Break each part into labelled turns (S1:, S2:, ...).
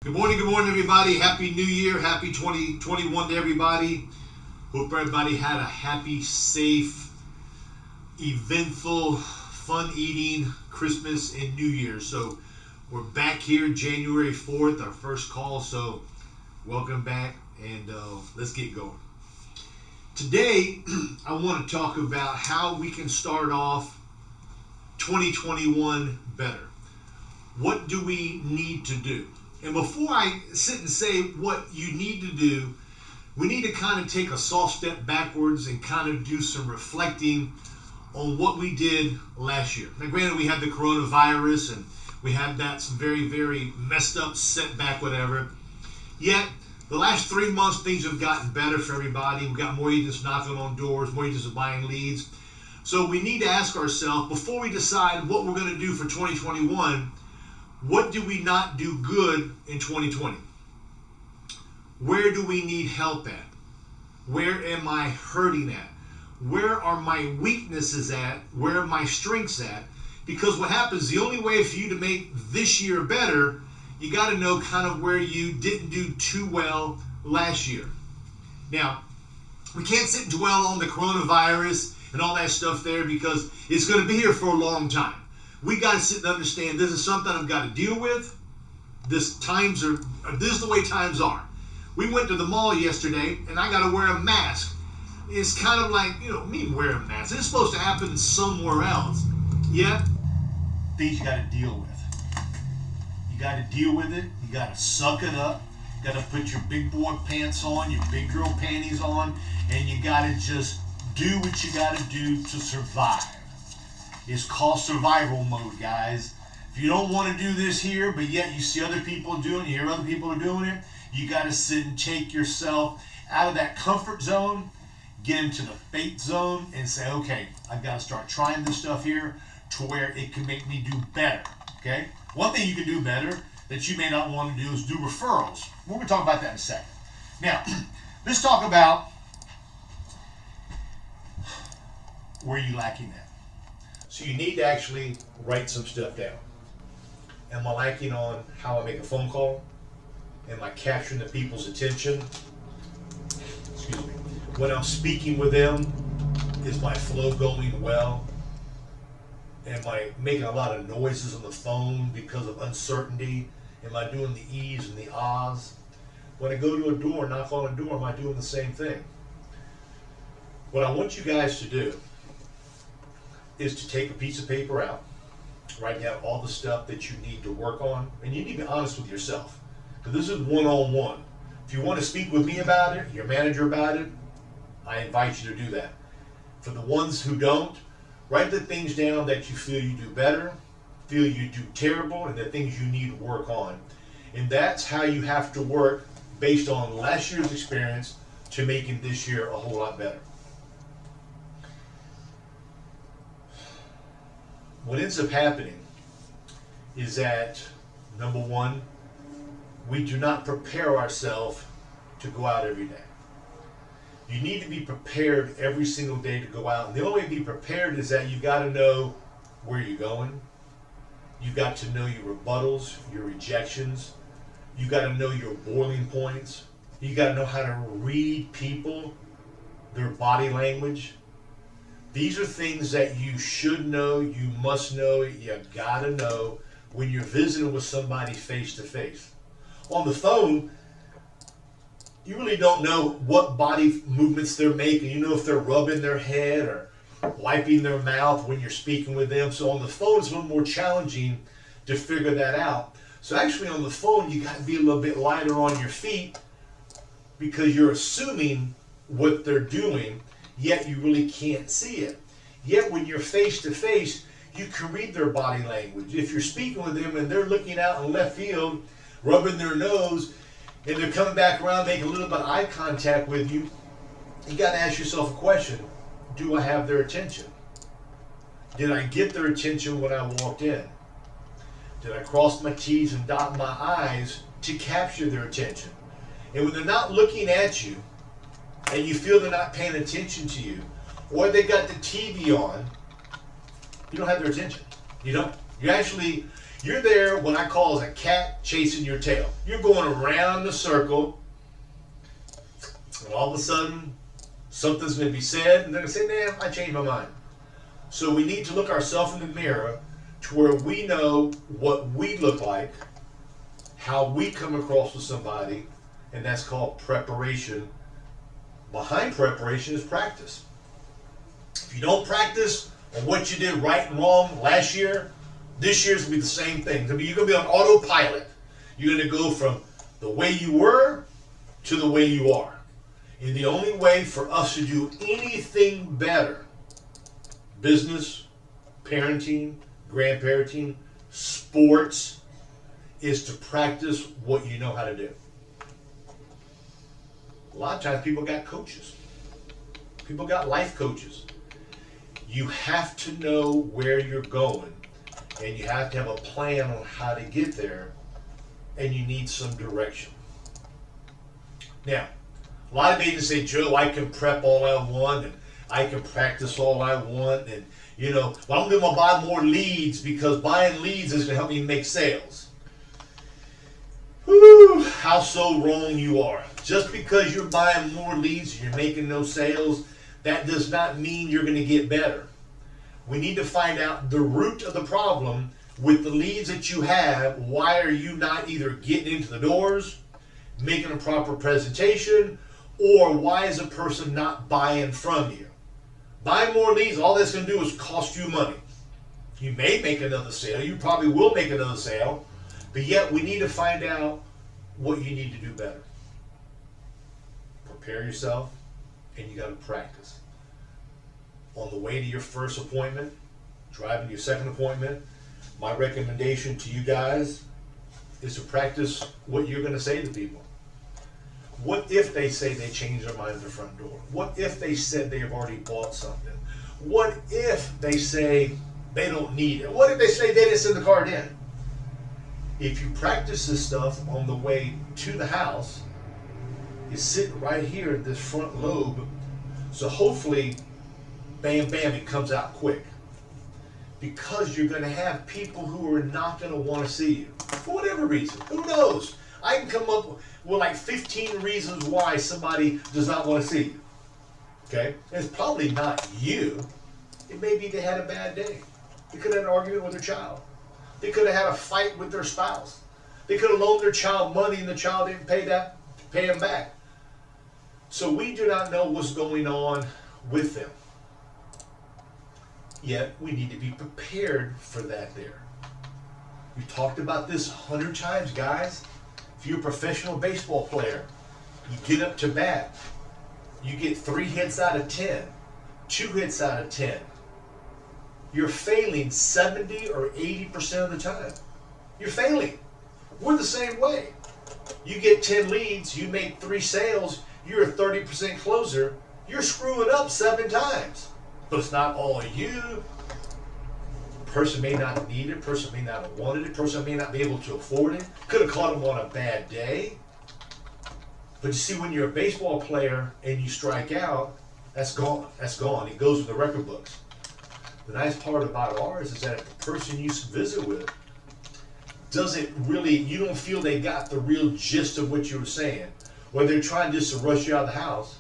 S1: Good morning, everybody. Happy New Year. Happy 2021 to everybody. Hope everybody had a happy, safe, eventful, fun-eating Christmas and New Year. So we're back here January 4th, our first call. So welcome back, and let's get going. Today, I want to talk about how we can start off 2021 better. What do we need to do? And before I sit and say what you need to do, we need to kind of take a soft step backwards and kind of do some reflecting on what we did last year. Now, granted, we had the coronavirus and we had that some very, very messed up setback, whatever. Yet, the last 3 months, things have gotten better for everybody. We've got more agents knocking on doors, more agents are buying leads. So we need to ask ourselves, before we decide what we're going to do for 2021, what do we not do good in 2020? Where do we need help at? Where am I hurting at? Where are my weaknesses at? Where are my strengths at? Because what happens, the only way for you to make this year better, you got to know kind of where you didn't do too well last year. Now, we can't sit and dwell on the coronavirus and all that stuff there because it's going to be here for a long time. We got to sit and understand this is something I've got to deal with. This is the way times are. We went to the mall yesterday and I got to wear a mask. It's kind of like, me wear a mask. It's supposed to happen somewhere else. Yeah. Things you got to deal with. You got to deal with it. You got to suck it up. You got to put your big boy pants on, your big girl panties on, and you got to just do what you got to do to survive. It's called survival mode, guys. If you don't want to do this here, but yet you see other people doing it, you hear other people are doing it, you got to sit and take yourself out of that comfort zone, get into the faith zone, and say, okay, I've got to start trying this stuff here to where it can make me do better, okay? One thing you can do better that you may not want to do is do referrals. We're going to talk about that in a second. Now, let's talk about where you're lacking at. So you need to actually write some stuff down. Am I lacking on how I make a phone call? Am I capturing the people's attention? Excuse me. When I'm speaking with them, is my flow going well? Am I making a lot of noises on the phone because of uncertainty? Am I doing the e's and the ahs? When I go to a door, knock on a door, am I doing the same thing? What I want you guys to do is to take a piece of paper out, write down all the stuff that you need to work on, and you need to be honest with yourself, because this is one-on-one. If you want to speak with me about it, your manager about it, I invite you to do that. For the ones who don't, write the things down that you feel you do better, feel you do terrible, and the things you need to work on. And that's how you have to work based on last year's experience to making this year a whole lot better. What ends up happening is that, number one, we do not prepare ourselves to go out every day. You need to be prepared every single day to go out. And the only way to be prepared is that you've got to know where you're going. You've got to know your rebuttals, your rejections. You've got to know your boiling points. You've got to know how to read people, their body language. These are things that you should know, you must know, you gotta know when you're visiting with somebody face to face. On the phone, you really don't know what body movements they're making. You know if they're rubbing their head or wiping their mouth when you're speaking with them. So on the phone, it's a little more challenging to figure that out. So actually on the phone, you gotta be a little bit lighter on your feet because you're assuming what they're doing, yet you really can't see it. Yet when you're face to face, you can read their body language. If you're speaking with them and they're looking out in left field, rubbing their nose, and they're coming back around, making a little bit of eye contact with you, you got to ask yourself a question. Do I have their attention? Did I get their attention when I walked in? Did I cross my T's and dot my I's to capture their attention? And when they're not looking at you, and you feel they're not paying attention to you, or they got the TV on, you don't have their attention. You don't. You're there what I call as a cat chasing your tail. You're going around the circle, and all of a sudden, something's going to be said, and they're going to say, "Nah, I changed my mind." So we need to look ourselves in the mirror to where we know what we look like, how we come across with somebody, and that's called preparation. Behind preparation is practice. If you don't practice on what you did right and wrong last year, this year's going to be the same thing. You're going to be on autopilot. You're going to go from the way you were to the way you are. And the only way for us to do anything better, business, parenting, grandparenting, sports, is to practice what you know how to do. A lot of times people got coaches. People got life coaches. You have to know where you're going, and you have to have a plan on how to get there, and you need some direction. Now, a lot of agents say, "Joe, I can prep all I want, and I can practice all I want, and well, I'm going to buy more leads because buying leads is going to help me make sales." Whew, how so wrong you are. Just because you're buying more leads and you're making no sales, that does not mean you're going to get better. We need to find out the root of the problem with the leads that you have. Why are you not either getting into the doors, making a proper presentation, or why is a person not buying from you? Buying more leads, all that's going to do is cost you money. You may make another sale. You probably will make another sale. But yet we need to find out what you need to do better. Prepare yourself, and you got to practice. On the way to your first appointment, driving to your second appointment, my recommendation to you guys is to practice what you're going to say to people. What if they say they changed their mind at the front door? What if they said they have already bought something? What if they say they don't need it? What if they say they didn't send the card in? If you practice this stuff on the way to the house, it's sitting right here in this front lobe. So hopefully, bam, bam, it comes out quick. Because you're going to have people who are not going to want to see you. For whatever reason. Who knows? I can come up with like 15 reasons why somebody does not want to see you. Okay? And it's probably not you. It may be they had a bad day. They could have had an argument with their child. They could have had a fight with their spouse. They could have loaned their child money and the child didn't pay them back. So we do not know what's going on with them. Yet we need to be prepared for that there. We talked about this 100 times, guys. If you're a professional baseball player, you get up to bat, you get 3 hits out of 10, 2 hits out of 10. You're failing 70 or 80% of the time. You're failing. We're the same way. You get 10 leads, you make 3 sales, you're a 30% closer, you're screwing up 7 times. But it's not all you. Person may not need it, person may not have wanted it, person may not be able to afford it, could have caught him on a bad day. But you see, when you're a baseball player and you strike out, that's gone. That's gone. It goes in the record books. The nice part about ours is that if the person you visit with doesn't really, you don't feel they got the real gist of what you were saying, or they're trying just to rush you out of the house,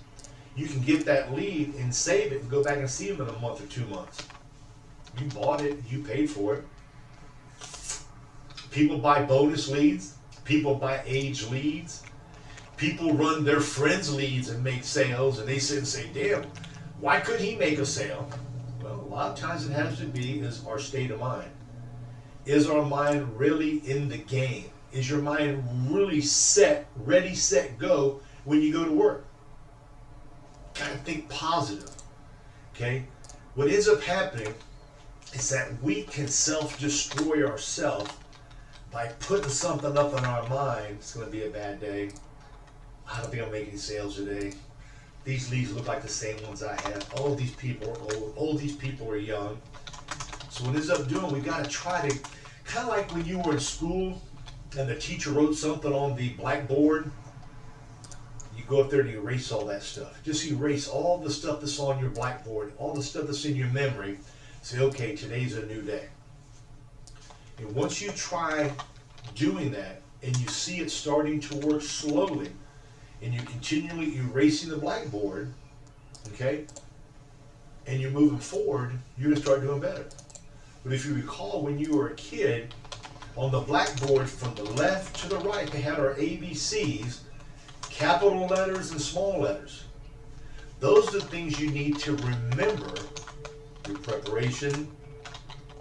S1: you can get that lead and save it and go back and see them in a month or 2 months. You bought it, you paid for it. People buy bonus leads, people buy age leads, people run their friends' leads and make sales, and they sit and say, "Damn, why could he make a sale?" Well, a lot of times it has to be is our state of mind. Is our mind really in the game? Is your mind really set, ready, set, go when you go to work? Kind of think positive, okay? What ends up happening is that we can self-destroy ourselves by putting something up in our mind. It's going to be a bad day. I don't think I'm making sales today. These leads look like the same ones I have. All these people are old. All these people are young. So what it ends up doing, we got to try to, kind of like when you were in school and the teacher wrote something on the blackboard, you go up there and you erase all that stuff. Just erase all the stuff that's on your blackboard, all the stuff that's in your memory. Say, okay, today's a new day.
S2: And once you try doing that and you see it starting to work slowly, and you're continually erasing the blackboard, okay, and you're moving forward, you're gonna start doing better. But if you recall, when you were a kid, on the blackboard from the left to the right, they had our ABCs, capital letters and small letters. Those are the things you need to remember. Your preparation,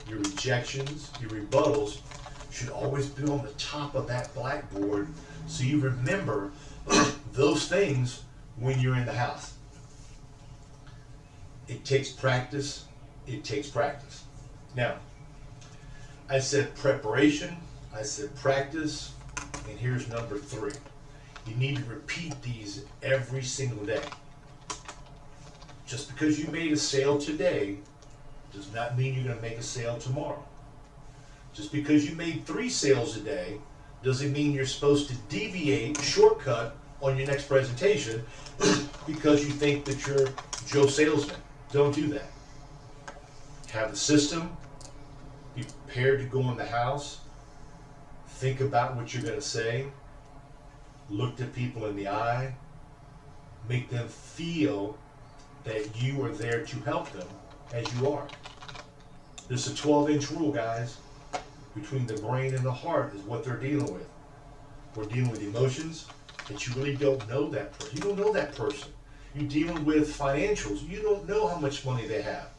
S2: your rejections, your rebuttals should always be on the top of that blackboard, so you remember those things when you're in the house. It takes practice. It takes practice. Now, I said preparation, I said practice, and here's number 3. You need to repeat these every single day. Just because you made a sale today does not mean you're going to make a sale tomorrow. Just because you made 3 sales a day doesn't mean you're supposed to deviate, shortcut on your next presentation because you think that you're Joe Salesman. Don't do that. Have a system. Be prepared to go in the house. Think about what you're going to say. Look at people in the eye. Make them feel that you are there to help them as you are. There's a 12-inch rule, guys. Between the brain and the heart is what they're dealing with. We're dealing with emotions that you really don't know that person. You don't know that person. You're dealing with financials. You don't know how much money they have.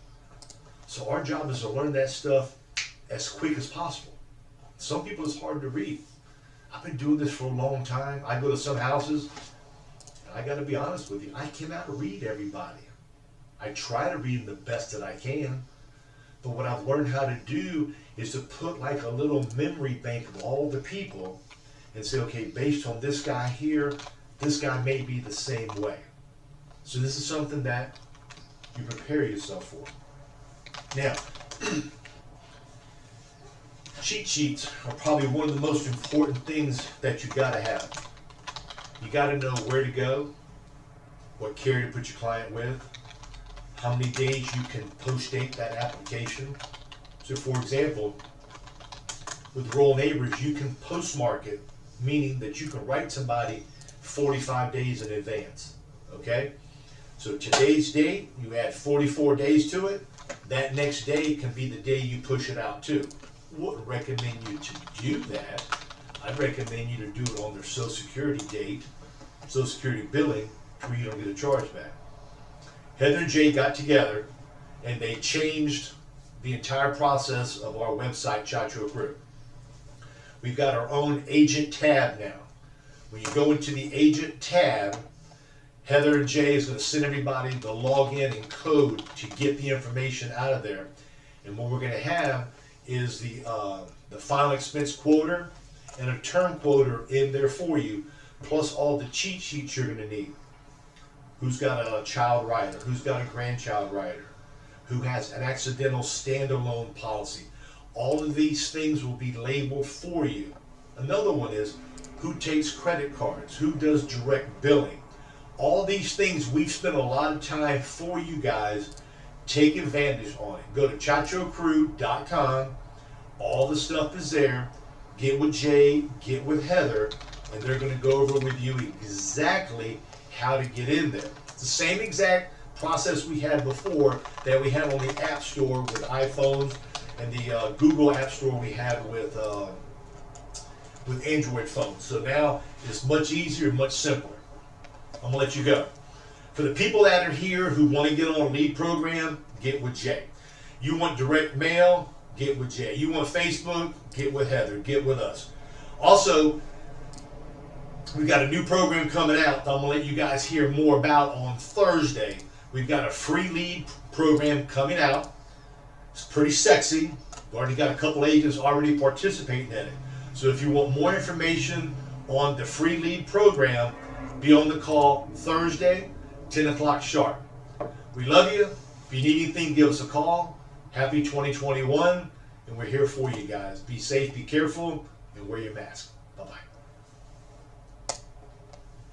S2: So our job is to learn that stuff as quick as possible. Some people it's hard to read. I've been doing this for a long time. I go to some houses, and I got to be honest with you, I cannot read everybody. I try to read them the best that I can, but what I've learned how to do is to put like a little memory bank of all the people and say, okay, based on this guy here, this guy may be the same way. So this is something that you prepare yourself for. Now, cheat sheets are probably one of the most important things that you got to have. You got to know where to go, what carrier to put your client with, how many days you can post-date that application. So for example, with Rural Neighbors, you can postmark it, meaning that you can write somebody 45 days in advance, okay? So today's date, you add 44 days to it. That next day can be the day you push it out to. Wouldn't recommend you to do that. I'd recommend you to do it on their Social Security date, Social Security billing, where you don't get a charge back. Heather and Jay got together and they changed the entire process of our website, Ciaccio Crew. We've got our own agent tab now. When you go into the agent tab, Heather and Jay is going to send everybody the login and code to get the information out of there. And what we're going to have is the final expense quoter and a term quoter in there for you, plus all the cheat sheets you're going to need. Who's got a child rider? Who's got a grandchild rider? Who has an accidental standalone policy? All of these things will be labeled for you. Another one is who takes credit cards? Who does direct billing? All these things we've spent a lot of time for you guys. Take advantage on it. Go to CiaccioCrew.com. All the stuff is there. Get with Jay, get with Heather, and they're going to go over with you exactly how to get in there. It's the same exact process we had before that we had on the App Store with iPhones and the Google App Store we had with Android phones. So now it's much easier, much simpler. I'm gonna let you go. For the people that are here who want to get on a lead program, get with Jay. You want direct mail, get with Jay. You want Facebook, get with Heather, get with us. Also, we've got a new program coming out that I'm gonna let you guys hear more about on Thursday. We've got a free lead program coming out. It's pretty sexy. We've already got a couple agents already participating in it. So if you want more information on the free lead program, be on the call Thursday, 10 o'clock sharp. We love you. If you need anything, give us a call. Happy 2021, and we're here for you guys. Be safe, be careful, and wear your mask. Bye-bye.